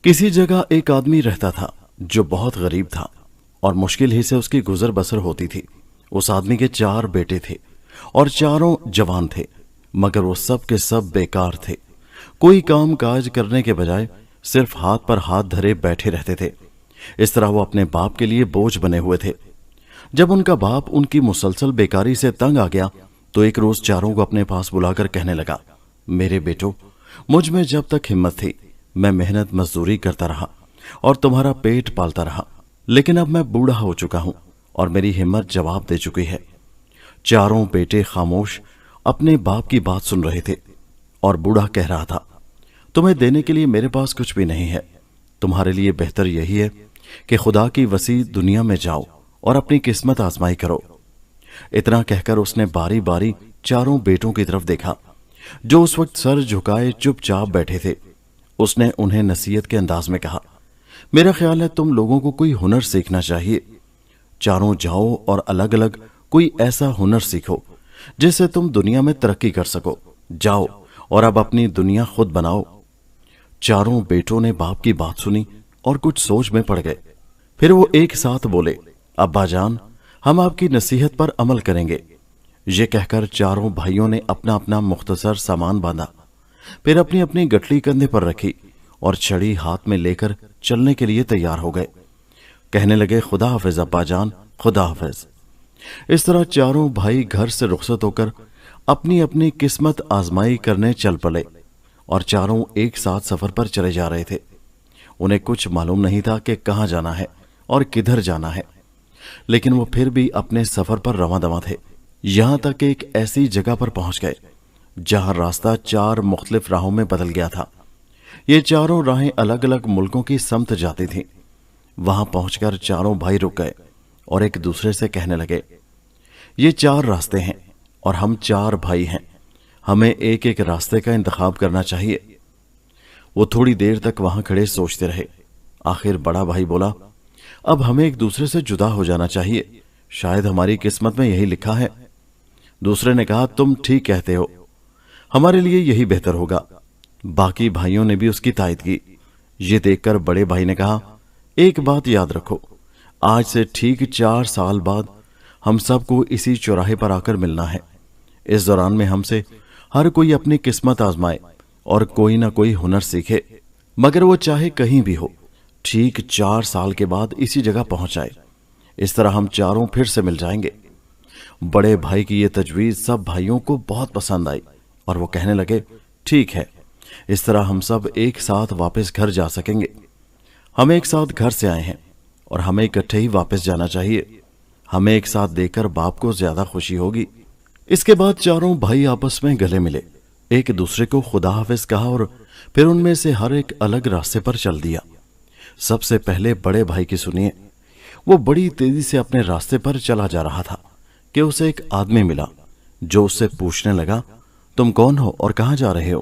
کسی جگہ ایک آدمی رہتا تھا جو بہت غریب تھا اور مشکل ہی سے اس کی گزر بسر ہوتی تھی۔ اس آدمی کے 4 بیٹے تھے اور چاروں جوان تھے، مگر وہ سب کے سب بیکار تھے۔ کوئی کام کاج کرنے کے بجائے صرف ہاتھ پر ہاتھ دھرے بیٹھے رہتے تھے۔ اس طرح وہ اپنے باپ کے لیے بوجھ بنے ہوئے تھے۔ جب ان کا باپ ان کی مسلسل بیکاری سے تنگ آ گیا تو ایک روز چاروں کو اپنے پاس بلا کر کہنے لگا، میرے بیٹو، مجھ میں جب تک ہمت تھی میں محنت مزدوری کرتا رہا اور تمہارا پیٹ پالتا رہا، لیکن اب میں بوڑھا ہو چکا ہوں اور میری ہمت جواب دے چکی ہے۔ چاروں بیٹے خاموش اپنے باپ کی بات سن رہے تھے اور بوڑھا کہہ رہا تھا، تمہیں دینے کے لیے میرے پاس کچھ بھی نہیں ہے۔ تمہارے لیے بہتر یہی ہے کہ خدا کی وسیع دنیا میں جاؤ اور اپنی قسمت آزمائی کرو۔ اتنا کہہ کر اس نے باری باری چاروں بیٹوں کی طرف دیکھا جو اس وقت سر جھکائے چپ چاپ بیٹھے تھے۔ اس نے انہیں نصیحت کے انداز میں کہا، میرا خیال ہے تم لوگوں کو کوئی ہنر سیکھنا چاہیے۔ چاروں جاؤ اور الگ الگ کوئی ایسا ہنر سیکھو جس سے تم دنیا میں ترقی کر سکو۔ جاؤ اور اب اپنی دنیا خود بناؤ۔ چاروں بیٹوں نے باپ کی بات سنی اور کچھ سوچ میں پڑ گئے۔ پھر وہ ایک ساتھ بولے، ابا جان، ہم آپ کی نصیحت پر عمل کریں گے۔ یہ کہہ کر چاروں بھائیوں نے اپنا اپنا مختصر سامان باندھا، پھر اپنی اپنی گٹلی کندھے پر رکھی اور چھڑی ہاتھ میں لے کر چلنے کے لیے تیار ہو گئے۔ کہنے لگے، خدا حافظ ابا جان، خدا حافظ۔ اس طرح چاروں بھائی گھر سے رخصت ہو کر اپنی اپنی قسمت آزمائی کرنے چل پڑے اور چاروں ایک ساتھ سفر پر چلے جا رہے تھے۔ انہیں کچھ معلوم نہیں تھا کہ کہاں جانا ہے اور کدھر جانا ہے، لیکن وہ پھر بھی اپنے سفر پر رواں دواں تھے، یہاں تک کہ ایک ایسی جگہ پر پہنچ گئے جہاں راستہ 4 مختلف راہوں میں بدل گیا تھا۔ یہ چاروں راہیں الگ الگ ملکوں کی سمت جاتی تھیں۔ وہاں پہنچ کر چاروں بھائی رک گئے اور ایک دوسرے سے کہنے لگے، یہ 4 راستے ہیں اور ہم 4 بھائی ہیں، ہمیں ایک ایک راستے کا انتخاب کرنا چاہیے۔ وہ تھوڑی دیر تک وہاں کھڑے سوچتے رہے۔ آخر بڑا بھائی بولا، اب ہمیں ایک دوسرے سے جدا ہو جانا چاہیے، شاید ہماری قسمت میں یہی لکھا ہے۔ دوسرے نے کہا، تم ٹھیک کہتے ہو، ہمارے لیے یہی بہتر ہوگا۔ باقی بھائیوں نے بھی اس کی تائید کی۔ یہ دیکھ کر بڑے بھائی نے کہا، ایک بات یاد رکھو، آج سے ٹھیک 4 سال بعد ہم سب کو اسی چوراہے پر آ کر ملنا ہے۔ اس دوران میں ہم سے ہر کوئی اپنی قسمت آزمائے اور کوئی نہ کوئی ہنر سیکھے، مگر وہ چاہے کہیں بھی ہو، ٹھیک 4 سال کے بعد اسی جگہ پہنچ جائے۔ اس طرح ہم چاروں پھر سے مل جائیں گے۔ بڑے بھائی کی یہ تجویز سب بھائیوں کو بہت پسند آئی اور وہ کہنے لگے، ٹھیک ہے، اس طرح ہم سب ایک ساتھ واپس گھر جا سکیں گے۔ ہم ایک ساتھ گھر سے آئے ہیں اور ہمیں اکٹھے ہی واپس جانا چاہیے۔ ہمیں ایک ساتھ دیکھ کر باپ کو زیادہ خوشی ہوگی۔ اس کے بعد چاروں بھائی آپس میں گلے ملے، ایک دوسرے کو خدا حافظ کہا اور پھر ان میں سے ہر ایک الگ راستے پر چل دیا۔ سب سے پہلے بڑے بھائی کی سنیے۔ وہ بڑی تیزی سے اپنے راستے پر چلا جا رہا تھا کہ اسے ایک آدمی ملا جو اس سے پوچھنے لگا، تم کون ہو اور کہاں جا رہے ہو؟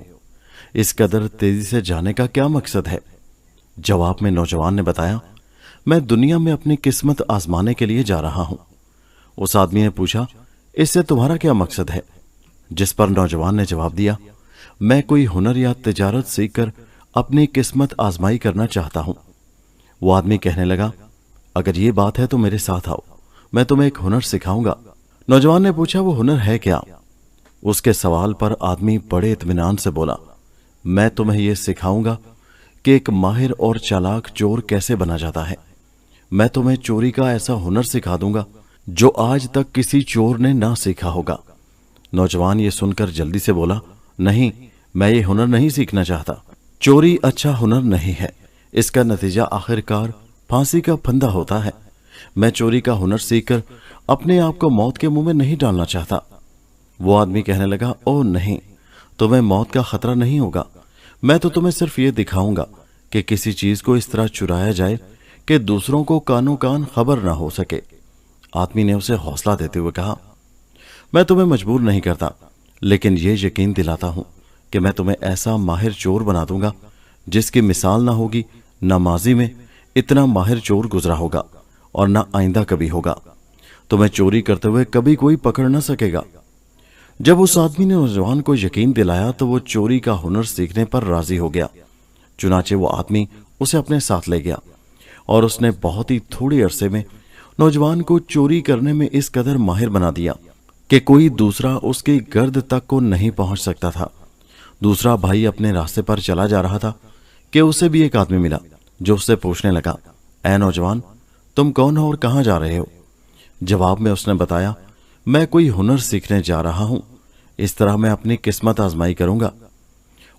اس قدر تیزی سے جانے کا کیا مقصد ہے؟ جواب میں نوجوان نے بتایا، میں دنیا میں اپنی قسمت آزمانے کے لیے جا رہا ہوں۔ اس آدمی نے پوچھا، اس سے تمہارا کیا مقصد ہے؟ جس پر نوجوان نے جواب دیا، میں کوئی ہنر یا تجارت سیکھ کر اپنی قسمت آزمائی کرنا چاہتا ہوں۔ وہ آدمی کہنے لگا، اگر یہ بات ہے تو میرے ساتھ آؤ، میں تمہیں ایک ہنر سکھاؤں گا۔ نوجوان نے پوچھا، وہ ہنر ہے کیا؟ اس کے سوال پر آدمی بڑے اطمینان سے بولا، میں تمہیں یہ سکھاؤں گا کہ ایک ماہر اور چالاک چور کیسے بنا جاتا ہے۔ میں تمہیں چوری کا ایسا ہنر سکھا دوں گا جو آج تک کسی چور نے نہ سیکھا ہوگا۔ نوجوان یہ سن کر جلدی سے بولا، نہیں، میں یہ ہنر نہیں سیکھنا چاہتا۔ چوری اچھا ہنر نہیں ہے، اس کا نتیجہ آخرکار پھانسی کا پھندہ ہوتا ہے۔ میں چوری کا ہنر سیکھ کر اپنے آپ کو موت کے منہ میں نہیں ڈالنا چاہتا۔ وہ آدمی کہنے لگا، او نہیں، تمہیں موت کا خطرہ نہیں ہوگا، میں تو تمہیں صرف یہ دکھاؤں گا کہ کسی چیز کو اس طرح چرایا جائے کہ دوسروں کو کانوں کان خبر نہ ہو سکے۔ آدمی نے اسے حوصلہ دیتے ہوئے کہا، میں تمہیں مجبور نہیں کرتا، لیکن یہ یقین دلاتا ہوں کہ میں تمہیں ایسا ماہر چور بنا دوں گا جس کی مثال نہ ہوگی، نہ ماضی میں اتنا ماہر چور گزرا ہوگا اور نہ آئندہ کبھی ہوگا۔ تمہیں چوری کرتے ہوئے کبھی کوئی پکڑ نہ سکے گا۔ جب اس آدمی نے نوجوان کو یقین دلایا تو وہ چوری کا ہنر سیکھنے پر راضی ہو گیا۔ چنانچہ وہ آدمی اسے اپنے ساتھ لے گیا اور اس نے بہت ہی تھوڑے عرصے میں نوجوان کو چوری کرنے میں اس قدر ماہر بنا دیا کہ کوئی دوسرا اس کی گرد تک کو نہیں پہنچ سکتا تھا۔ دوسرا بھائی اپنے راستے پر چلا جا رہا تھا کہ اسے بھی ایک آدمی ملا جو اس سے پوچھنے لگا، اے نوجوان، تم کون ہو اور کہاں جا رہے ہو؟ جواب میں اس نے بتایا، میں کوئی ہنر سیکھنے جا رہا ہوں، اس طرح میں اپنی قسمت آزمائی کروں گا۔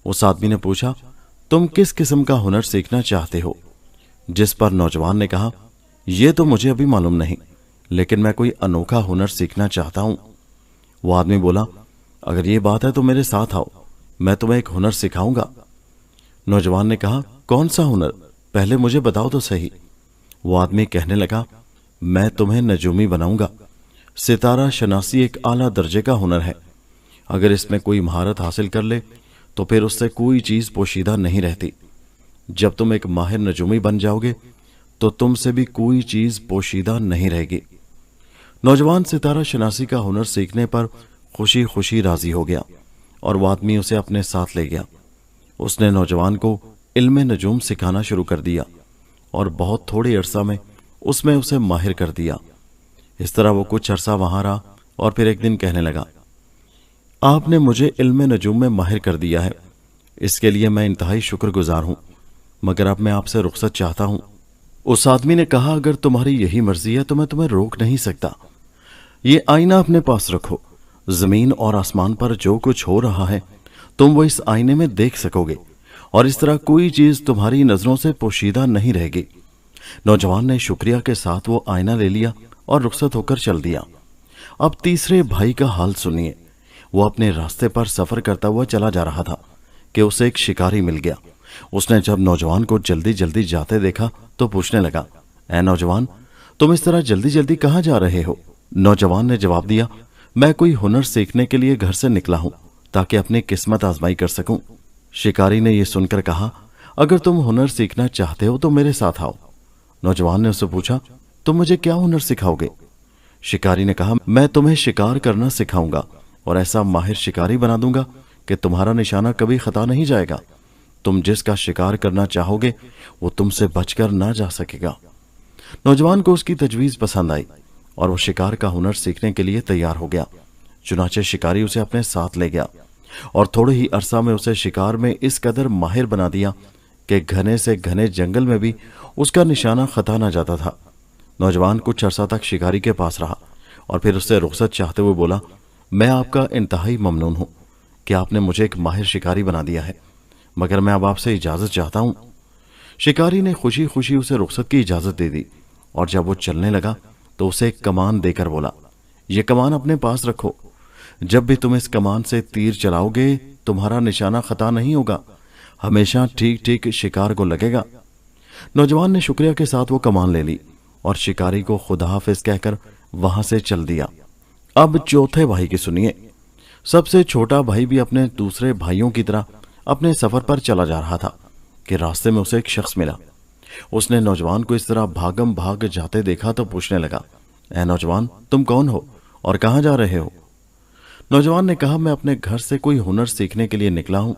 اس آدمی نے پوچھا، تم کس قسم کا ہنر سیکھنا چاہتے ہو؟ جس پر نوجوان نے کہا، یہ تو مجھے ابھی معلوم نہیں، لیکن میں کوئی انوکھا ہنر سیکھنا چاہتا ہوں۔ وہ آدمی بولا، اگر یہ بات ہے تو میرے ساتھ آؤ، میں تمہیں ایک ہنر سکھاؤں گا۔ نوجوان نے کہا، کون سا ہنر؟ پہلے مجھے بتاؤ تو صحیح۔ وہ آدمی کہنے لگا، میں تمہیں نجومی بناؤں گا۔ ستارہ شناسی ایک اعلیٰ درجے کا ہنر ہے، اگر اس میں کوئی مہارت حاصل کر لے تو پھر اس سے کوئی چیز پوشیدہ نہیں رہتی۔ جب تم ایک ماہر نجومی بن جاؤ گے تو تم سے بھی کوئی چیز پوشیدہ نہیں رہے گی۔ نوجوان ستارہ شناسی کا ہنر سیکھنے پر خوشی خوشی راضی ہو گیا اور وہ آدمی اسے اپنے ساتھ لے گیا۔ اس نے نوجوان کو علم نجوم سکھانا شروع کر دیا اور بہت تھوڑے عرصہ میں اس میں اسے ماہر کر دیا۔ اس طرح وہ کچھ عرصہ وہاں رہا اور پھر ایک دن کہنے لگا، آپ نے مجھے علم نجوم میں ماہر کر دیا ہے، اس کے لیے میں انتہائی شکر گزار ہوں، مگر اب میں آپ سے رخصت چاہتا ہوں۔ اس آدمی نے کہا، اگر تمہاری یہی مرضی ہے تو میں تمہیں روک نہیں سکتا۔ یہ آئینہ اپنے پاس رکھو، زمین اور آسمان پر جو کچھ ہو رہا ہے تم وہ اس آئینے میں دیکھ سکو گے، اور اس طرح کوئی چیز تمہاری نظروں سے پوشیدہ نہیں رہے گی۔ نوجوان نے شکریہ کے ساتھ وہ آئینہ لے لیا اور رخصت ہو کر چل دیا۔ اب تیسرے بھائی کا حال سنیے۔ وہ اپنے راستے پر سفر کرتا ہوا چلا جا رہا تھا کہ اسے ایک شکاری مل گیا۔ اس نے جب نوجوان کو جلدی جلدی جاتے دیکھا تو پوچھنے لگا، اے نوجوان، تم اس طرح جلدی جلدی کہاں جا رہے ہو؟ نوجوان نے جواب دیا، میں کوئی ہنر سیکھنے کے لیے گھر سے نکلا ہوں تاکہ اپنی قسمت آزمائی کر سکوں۔ شکاری نے یہ سن کر کہا، اگر تم ہنر سیکھنا چاہتے ہو تو میرے ساتھ آؤ۔ نوجوان نے اسے پوچھا، تم مجھے کیا ہنر سکھاؤ گے؟ شکاری نے کہا، میں تمہیں شکار کرنا سکھاؤں گا اور ایسا ماہر شکاری بنا دوں گا کہ تمہارا نشانہ کبھی خطا نہیں جائے گا۔ تم جس کا شکار کرنا چاہو گے وہ تم سے بچ کر نہ جا سکے گا۔ نوجوان کو اس کی تجویز پسند آئی اور وہ شکار کا ہنر سیکھنے کے لیے تیار ہو گیا۔ چنانچہ شکاری اسے اپنے ساتھ لے گیا اور تھوڑے ہی عرصہ میں اسے شکار میں اس قدر ماہر بنا دیا کہ گھنے سے گھنے جنگل میں بھی اس کا نشانہ خطا نہ جاتا تھا۔ نوجوان کچھ عرصہ تک شکاری کے پاس رہا اور پھر اس سے رخصت چاہتے ہوئے بولا، میں آپ کا انتہائی ممنون ہوں کہ آپ نے مجھے ایک ماہر شکاری بنا دیا ہے، مگر میں اب آپ سے اجازت چاہتا ہوں۔ شکاری نے خوشی خوشی اسے رخصت کی اجازت دے دی اور جب وہ چلنے لگا تو اسے ایک کمان دے کر بولا، یہ کمان اپنے پاس رکھو، جب بھی تم اس کمان سے تیر چلاؤ گے تمہارا نشانہ خطا نہیں ہوگا، ہمیشہ ٹھیک ٹھیک شکار کو لگے گا۔ نوجوان نے شکریہ کے ساتھ وہ کمان لے لی اور شکاری کو خدا حافظ کہہ کر وہاں سے چل دیا۔ اب چوتھے بھائی کی سنیے۔ سب سے چھوٹا بھائی بھی اپنے دوسرے بھائیوں کی طرح اپنے سفر پر چلا جا رہا تھا کہ راستے میں اسے ایک شخص ملا۔ اس نے نوجوان کو اس طرح بھاگم بھاگ جاتے دیکھا تو پوچھنے لگا، اے نوجوان، تم کون ہو اور کہاں جا رہے ہو؟ نوجوان نے کہا، میں اپنے گھر سے کوئی ہنر سیکھنے کے لیے نکلا ہوں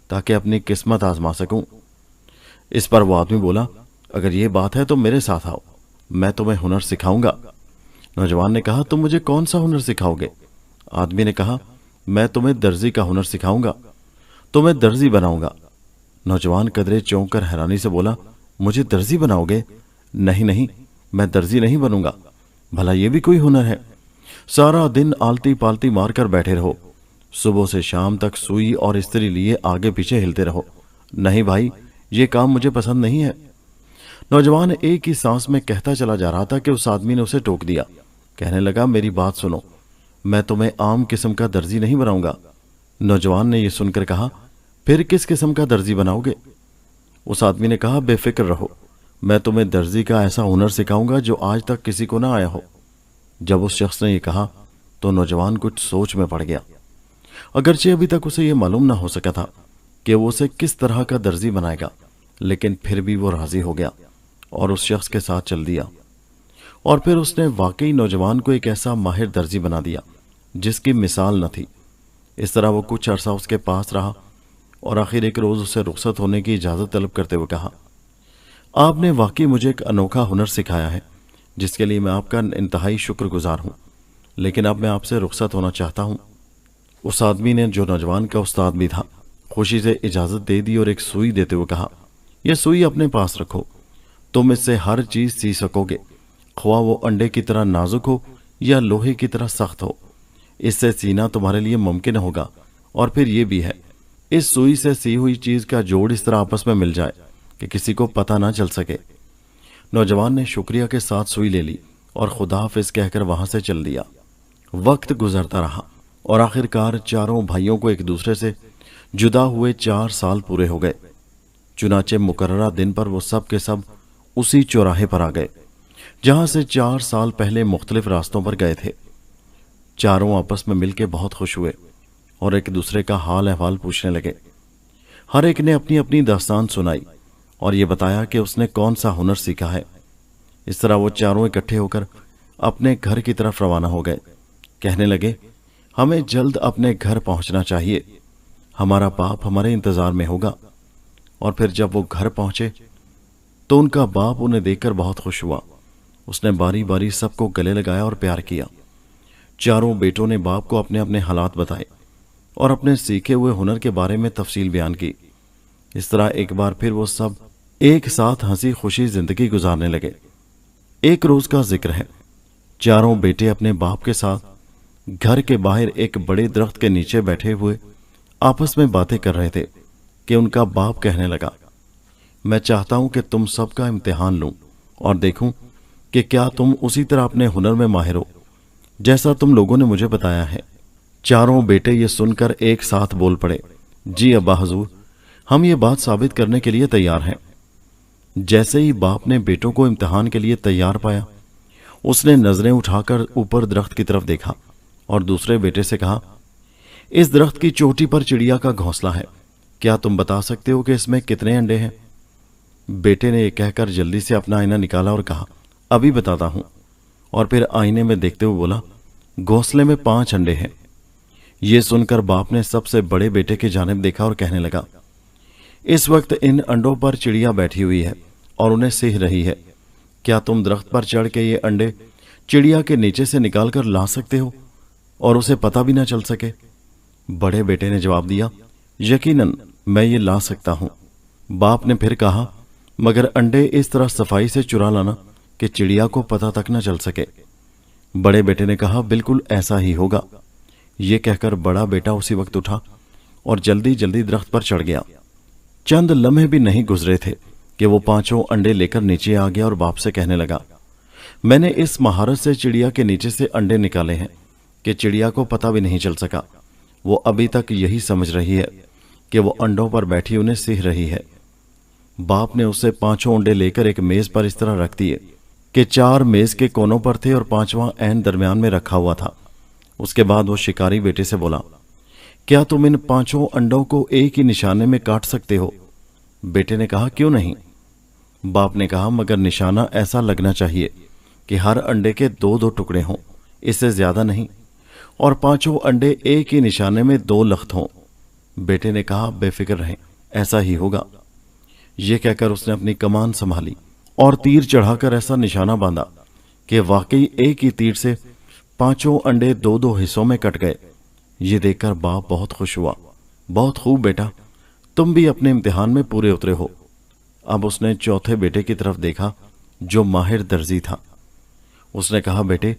تاکہ اپنی قسمت آزما سکوں۔ اس پر وہ آدمی بولا، اگر یہ بات ہے تو میرے ساتھ آؤ، میں تمہیں ہنر سکھاؤں گا۔ نوجوان نے کہا، تم مجھے کون سا ہنر سکھاؤ گے؟ آدمی نے کہا، میں تمہیں درزی کا ہنر سکھاؤں گا، تمہیں درزی بناؤں گا۔ نوجوان قدرے چونک کر حیرانی سے بولا، مجھے درزی بناؤ گے؟ نہیں نہیں، میں درزی نہیں بنوں گا، بھلا یہ بھی کوئی ہنر ہے؟ سارا دن آلتی پالتی مار کر بیٹھے رہو، صبح سے شام تک سوئی اور استری لیے آگے پیچھے ہلتے رہو۔ نہیں بھائی، یہ کام مجھے پسند نہیں ہے۔ نوجوان ایک ہی سانس میں کہتا چلا جا رہا تھا کہ اس آدمی نے اسے ٹوک دیا۔ کہنے لگا، میری بات سنو، میں تمہیں عام قسم کا درزی نہیں بناؤں گا۔ نوجوان نے یہ سن کر کہا، پھر کس قسم کا درزی بناؤ گے؟ اس آدمی نے کہا، بے فکر رہو، میں تمہیں درزی کا ایسا ہنر سکھاؤں گا جو آج تک کسی کو نہ آیا ہو۔ جب اس شخص نے یہ کہا تو نوجوان کچھ سوچ میں پڑ گیا، اگرچہ ابھی تک اسے یہ معلوم نہ ہو سکا تھا کہ وہ اسے کس طرح کا درزی بنائے گا، لیکن پھر بھی وہ راضی ہو گیا اور اس شخص کے ساتھ چل دیا۔ اور پھر اس نے واقعی نوجوان کو ایک ایسا ماہر درزی بنا دیا جس کی مثال نہ تھی۔ اس طرح وہ کچھ عرصہ اس کے پاس رہا اور آخر ایک روز اسے رخصت ہونے کی اجازت طلب کرتے ہوئے کہا، آپ نے واقعی مجھے ایک انوکھا ہنر سکھایا ہے جس کے لیے میں آپ کا انتہائی شکر گزار ہوں، لیکن اب میں آپ سے رخصت ہونا چاہتا ہوں۔ اس آدمی نے، جو نوجوان کا استاد بھی تھا، خوشی سے اجازت دے دی اور ایک سوئی دیتے ہوئے کہا، یہ سوئی اپنے پاس رکھو، تم اس سے ہر چیز سی سکو گے، خواہ وہ انڈے کی طرح نازک ہو یا لوہے کی طرح سخت ہو، اس سے سینا تمہارے لیے ممکن ہوگا۔ اور پھر یہ بھی ہے، اس سوئی سے سی ہوئی چیز کا جوڑ اس طرح آپس میں مل جائے کہ کسی کو پتہ نہ چل سکے۔ نوجوان نے شکریہ کے ساتھ سوئی لے لی اور خدا حافظ کہہ کر وہاں سے چل دیا۔ وقت گزرتا رہا اور آخر کار چاروں بھائیوں کو ایک دوسرے سے جدا ہوئے 4 سال پورے ہو گئے۔ چنانچہ مقررہ دن پر وہ سب کے سب اسی چوراہے پر آ گئے جہاں سے 4 سال پہلے مختلف راستوں پر گئے تھے۔ چاروں آپس میں مل کے بہت خوش ہوئے اور ایک دوسرے کا حال احوال پوچھنے لگے۔ ہر ایک نے اپنی اپنی داستان سنائی اور یہ بتایا کہ اس نے کون سا ہنر سیکھا ہے۔ اس طرح وہ چاروں اکٹھے ہو کر اپنے گھر کی طرف روانہ ہو گئے۔ کہنے لگے، ہمیں جلد اپنے گھر پہنچنا چاہیے، ہمارا باپ ہمارے انتظار میں ہوگا۔ اور پھر جب وہ گھر پہنچے تو ان کا باپ انہیں دیکھ کر بہت خوش ہوا۔ اس نے باری باری سب کو گلے لگایا اور پیار کیا۔ چاروں بیٹوں نے باپ کو اپنے اپنے حالات بتائے اور اپنے سیکھے ہوئے ہنر کے بارے میں تفصیل بیان کی۔ اس طرح ایک بار پھر وہ سب ایک ساتھ ہنسی خوشی زندگی گزارنے لگے۔ ایک روز کا ذکر ہے، چاروں بیٹے اپنے باپ کے ساتھ گھر کے باہر ایک بڑے درخت کے نیچے بیٹھے ہوئے آپس میں باتیں کر رہے تھے کہ ان کا باپ کہنے لگا، میں چاہتا ہوں کہ تم سب کا امتحان لوں اور دیکھوں کہ کیا تم اسی طرح اپنے ہنر میں ماہر ہو جیسا تم لوگوں نے مجھے بتایا ہے۔ چاروں بیٹے یہ سن کر ایک ساتھ بول پڑے، جی ابا حضور، ہم یہ بات ثابت کرنے کے لیے تیار ہیں۔ جیسے ہی باپ نے بیٹوں کو امتحان کے لیے تیار پایا، اس نے نظریں اٹھا کر اوپر درخت کی طرف دیکھا اور دوسرے بیٹے سے کہا، اس درخت کی چوٹی پر چڑیا کا گھونسلہ ہے، کیا تم بتا سکتے ہو کہ اس میں کتنے انڈے ہیں؟ بیٹے نے یہ کہہ کر جلدی سے اپنا آئینہ نکالا اور کہا، ابھی بتاتا ہوں۔ اور پھر آئینے میں دیکھتے ہوئے بولا، گھونسلے میں 5 انڈے ہیں۔ یہ سن کر باپ نے سب سے بڑے بیٹے کی جانب دیکھا اور کہنے لگا، اس وقت ان انڈوں پر چڑیا بیٹھی ہوئی ہے اور انہیں سیہ رہی ہے، کیا تم درخت پر چڑھ کے یہ انڈے چڑیا کے نیچے سے نکال کر لا سکتے ہو اور اسے پتہ بھی نہ چل سکے؟ بڑے بیٹے نے جواب دیا، یقیناً میں یہ لا سکتا ہوں۔ باپ نے پھر کہا، مگر انڈے اس طرح صفائی سے چرا لانا کہ چڑیا کو پتہ تک نہ چل سکے۔ بڑے بیٹے نے کہا، بالکل ایسا ہی ہوگا۔ یہ کہہ کر بڑا بیٹا اسی وقت اٹھا اور جلدی جلدی درخت پر چڑھ گیا۔ چند لمحے بھی نہیں گزرے تھے کہ وہ 5 انڈے لے کر نیچے آ گیا اور باپ سے کہنے لگا، میں نے اس مہارت سے چڑیا کے نیچے سے انڈے نکالے ہیں کہ چڑیا کو پتہ بھی نہیں چل سکا۔ وہ ابھی تک یہی سمجھ رہی ہے کہ وہ انڈوں پر بیٹھی انہیں سیہ رہی ہے۔ باپ نے اسے 5 انڈے لے کر ایک میز پر اس طرح رکھ دیے کہ 4 میز کے کونوں پر تھے اور 5واں عین درمیان میں رکھا ہوا تھا۔ اس کے بعد وہ شکاری بیٹے سے بولا، کیا تم ان 5 انڈوں کو ایک ہی نشانے میں کاٹ سکتے ہو؟ بیٹے نے کہا، کیوں نہیں؟ باپ نے کہا، مگر نشانہ ایسا لگنا چاہیے کہ ہر انڈے کے 2 ٹکڑے ہوں، اس سے زیادہ نہیں، اور 5 انڈے ایک ہی نشانے میں 2 لخت ہوں۔ بیٹے نے کہا، بے فکر رہیں، ایسا ہی ہوگا۔ یہ کہہ کر اس نے اپنی کمان سنبھالی اور تیر چڑھا کر ایسا نشانہ باندھا کہ واقعی ایک ہی تیر سے 5 انڈے 2 حصوں میں کٹ گئے۔ یہ دیکھ کر باپ بہت خوش ہوا، بہت خوب بیٹا، تم بھی اپنے امتحان میں پورے اترے ہو۔ اب اس نے چوتھے بیٹے کی طرف دیکھا جو ماہر درزی تھا۔ اس نے کہا، بیٹے،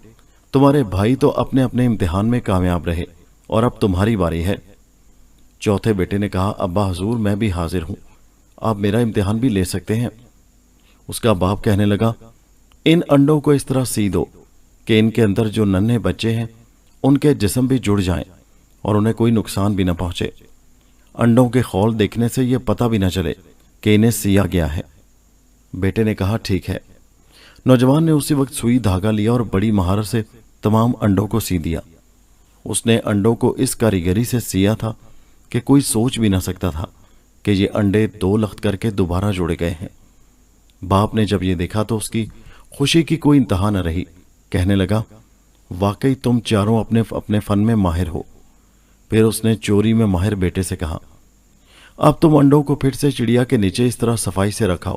تمہارے بھائی تو اپنے اپنے امتحان میں کامیاب رہے اور اب تمہاری باری ہے۔ چوتھے بیٹے نے کہا، ابا حضور، میں بھی حاضر ہوں، آپ میرا امتحان بھی لے سکتے ہیں۔ اس کا باپ کہنے لگا، ان انڈوں کو اس طرح سی دو کہ ان کے اندر جو ننھے بچے ہیں ان کے جسم بھی جڑ جائیں اور انہیں کوئی نقصان بھی نہ پہنچے۔ انڈوں کے خول دیکھنے سے یہ پتہ بھی نہ چلے کہ انہیں سیا گیا ہے۔ بیٹے نے کہا، ٹھیک ہے۔ نوجوان نے اسی وقت سوئی دھاگا لیا اور بڑی مہارت سے تمام انڈوں کو سی دیا۔ اس نے انڈوں کو اس کاریگری سے سیا تھا کہ کوئی سوچ بھی نہ سکتا تھا کہ یہ انڈے 2 لخت کر کے دوبارہ جوڑے گئے ہیں۔ باپ نے جب یہ دیکھا تو اس کی خوشی کی کوئی انتہا نہ رہی۔ کہنے لگا، واقعی تم چاروں اپنے اپنے فن میں ماہر ہو۔ پھر اس نے چوری میں ماہر بیٹے سے کہا، اب تم انڈوں کو پھر سے چڑیا کے نیچے اس طرح صفائی سے رکھاؤ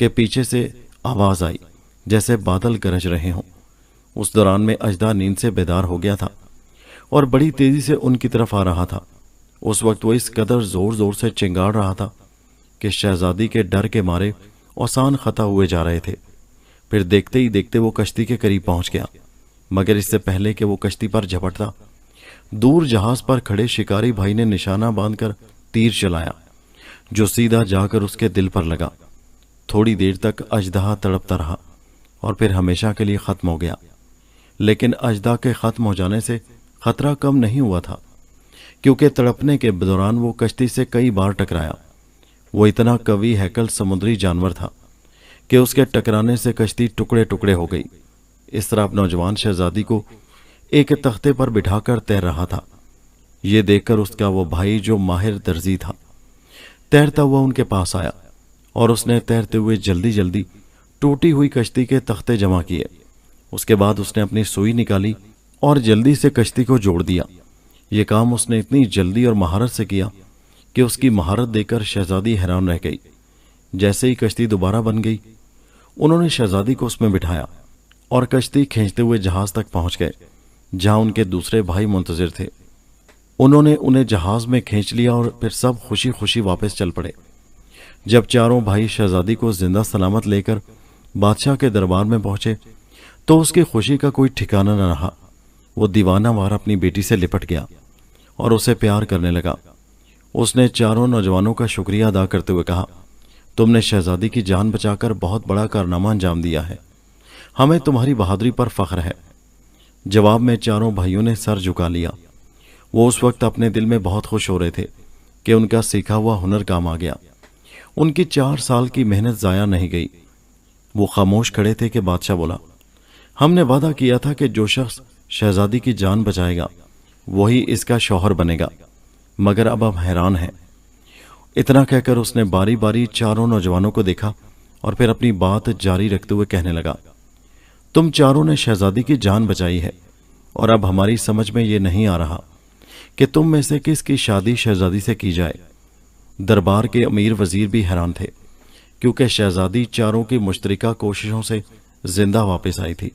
کہ پیچھے سے آواز آئی جیسے بادل گرج رہے ہوں۔ اس دوران میں اژدھا نیند سے بیدار ہو گیا تھا اور بڑی تیزی سے ان کی طرف آ رہا تھا۔ اس وقت وہ اس قدر زور زور سے چنگاڑ رہا تھا کہ شہزادی کے ڈر کے مارے اوسان خطا ہوئے جا رہے تھے۔ پھر دیکھتے ہی دیکھتے وہ کشتی کے قریب پہنچ گیا، مگر اس سے پہلے کہ وہ کشتی پر جھپٹتا، دور جہاز پر کھڑے شکاری بھائی نے نشانہ باندھ کر تیر چلایا جو سیدھا جا کر اس کے دل پر لگا۔ تھوڑی دیر تک اژدہا تڑپتا رہا اور پھر ہمیشہ کے لیے ختم ہو گیا۔ لیکن اژدہا کے ختم ہو جانے سے خطرہ کم نہیں ہوا تھا، کیونکہ تڑپنے کے دوران وہ کشتی سے کئی بار ٹکرایا۔ وہ اتنا قوی ہیکل سمندری جانور تھا کہ اس کے ٹکرانے سے کشتی ٹکڑے ٹکڑے ہو گئی۔ اس طرح نوجوان شہزادی کو ایک تختے پر بٹھا کر تیر رہا تھا۔ یہ دیکھ کر اس کا وہ بھائی جو ماہر درزی تھا تیرتا ہوا ان کے پاس آیا اور اس نے تیرتے ہوئے جلدی جلدی ٹوٹی ہوئی کشتی کے تختے جمع کیے۔ اس کے بعد اس نے اپنی سوئی نکالی اور جلدی سے کشتی کو جوڑ دیا۔ یہ کام اس نے اتنی جلدی اور مہارت سے کیا کہ اس کی مہارت دیکھ کر شہزادی حیران رہ گئی۔ جیسے ہی کشتی دوبارہ بن گئی، انہوں نے شہزادی کو اس میں بٹھایا اور کشتی کھینچتے ہوئے جہاز تک پہنچ گئے جہاں ان کے دوسرے بھائی منتظر تھے۔ انہوں نے انہیں جہاز میں کھینچ لیا اور پھر سب خوشی خوشی واپس چل پڑے۔ جب چاروں بھائی شہزادی کو زندہ سلامت لے کر بادشاہ کے دربار میں پہنچے تو اس کی خوشی کا کوئی ٹھکانہ نہ رہا۔ وہ دیوانہ وار اپنی بیٹی سے لپٹ گیا اور اسے پیار کرنے لگا۔ اس نے چاروں نوجوانوں کا شکریہ ادا کرتے ہوئے کہا، تم نے شہزادی کی جان بچا کر بہت بڑا کارنامہ انجام دیا ہے، ہمیں تمہاری بہادری پر فخر ہے۔ جواب میں چاروں بھائیوں نے سر جھکا لیا۔ وہ اس وقت اپنے دل میں بہت خوش ہو رہے تھے کہ ان کا سیکھا ہوا ہنر کام آ گیا، ان کی 4 سال کی محنت ضائع نہیں گئی۔ وہ خاموش کھڑے تھے کہ بادشاہ بولا، ہم نے وعدہ کیا تھا کہ جو شخص شہزادی کی جان بچائے گا وہی اس کا شوہر بنے گا، مگر اب ہم حیران ہیں۔ اتنا کہہ کر اس نے باری باری چاروں نوجوانوں کو دیکھا اور پھر اپنی بات جاری رکھتے ہوئے کہنے لگا، تم چاروں نے شہزادی کی جان بچائی ہے اور اب ہماری سمجھ میں یہ نہیں آ رہا کہ تم میں سے کس کی شادی شہزادی سے کی جائے۔ دربار کے امیر وزیر بھی حیران تھے کیونکہ شہزادی چاروں کی مشترکہ کوششوں سے زندہ واپس آئی تھی۔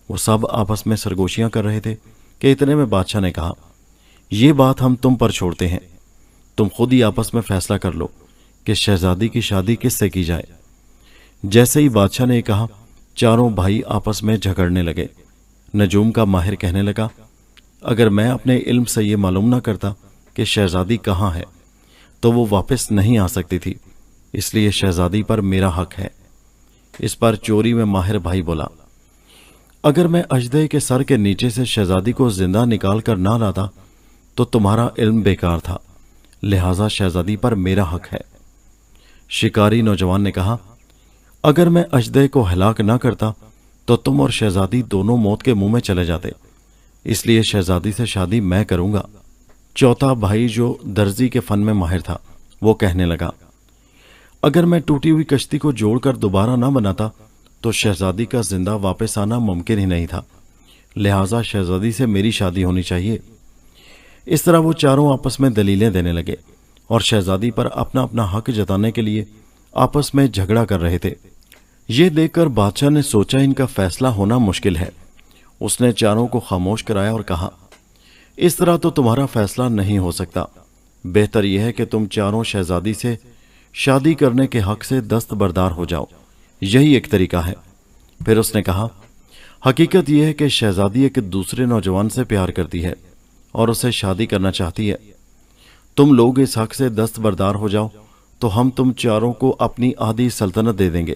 وہ سب آپس میں سرگوشیاں کر رہے تھے کہ اتنے میں بادشاہ نے کہا، یہ بات ہم تم پر چھوڑتے ہیں، تم خود ہی آپس میں فیصلہ کر لو کہ شہزادی کی شادی کس سے کی جائے۔ جیسے ہی بادشاہ نے یہ کہا، چاروں بھائی آپس میں جھگڑنے لگے۔ نجوم کا ماہر کہنے لگا، اگر میں اپنے علم سے یہ معلوم نہ کرتا کہ شہزادی کہاں ہے تو وہ واپس نہیں آ سکتی تھی، اس لیے شہزادی پر میرا حق ہے۔ اس پر چوری میں ماہر بھائی بولا، اگر میں اژدھے کے سر کے نیچے سے شہزادی کو زندہ نکال کر نہ لاتا تو تمہارا علم بیکار تھا، لہٰذا شہزادی پر میرا حق ہے۔ شکاری نوجوان نے کہا، اگر میں اژدھے کو ہلاک نہ کرتا تو تم اور شہزادی دونوں موت کے منہ میں چلے جاتے، اس لیے شہزادی سے شادی میں کروں گا۔ چوتھا بھائی جو درزی کے فن میں ماہر تھا وہ کہنے لگا، اگر میں ٹوٹی ہوئی کشتی کو جوڑ کر دوبارہ نہ بناتا تو شہزادی کا زندہ واپس آنا ممکن ہی نہیں تھا، لہٰذا شہزادی سے میری شادی ہونی چاہیے۔ اس طرح وہ چاروں آپس میں دلیلیں دینے لگے اور شہزادی پر اپنا اپنا حق جتانے کے لیے آپس میں جھگڑا کر رہے تھے۔ یہ دیکھ کر بادشاہ نے سوچا ان کا فیصلہ ہونا مشکل ہے۔ اس نے چاروں کو خاموش کرایا اور کہا، اس طرح تو تمہارا فیصلہ نہیں ہو سکتا، بہتر یہ ہے کہ تم چاروں شہزادی سے شادی کرنے کے حق سے دستبردار ہو جاؤ، یہی ایک طریقہ ہے۔ پھر اس نے کہا، حقیقت یہ ہے کہ شہزادی ایک دوسرے نوجوان سے پیار کرتی ہے اور اسے شادی کرنا چاہتی ہے۔ تم لوگ اس حق سے دستبردار ہو جاؤ تو ہم تم چاروں کو اپنی آدھی سلطنت دے دیں گے،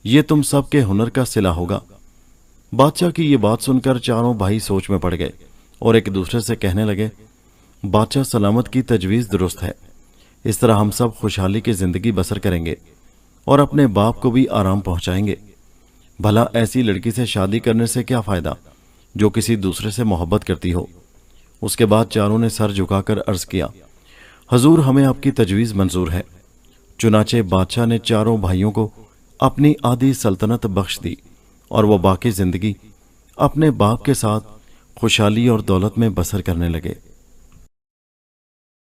یہ تم سب کے ہنر کا صلہ ہوگا۔ بادشاہ کی یہ بات سن کر چاروں بھائی سوچ میں پڑ گئے اور ایک دوسرے سے کہنے لگے، بادشاہ سلامت کی تجویز درست ہے، اس طرح ہم سب خوشحالی کی زندگی بسر کریں گے اور اپنے باپ کو بھی آرام پہنچائیں گے۔ بھلا ایسی لڑکی سے شادی کرنے سے کیا فائدہ جو کسی دوسرے سے محبت کرتی ہو۔ اس کے بعد چاروں نے سر جھکا کر عرض کیا، حضور ہمیں آپ کی تجویز منظور ہے۔ چنانچہ بادشاہ نے چاروں بھائیوں کو اپنی آدھی سلطنت بخش دی اور وہ باقی زندگی اپنے باپ کے ساتھ خوشحالی اور دولت میں بسر کرنے لگے۔